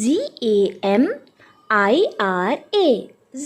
ZAMIRA.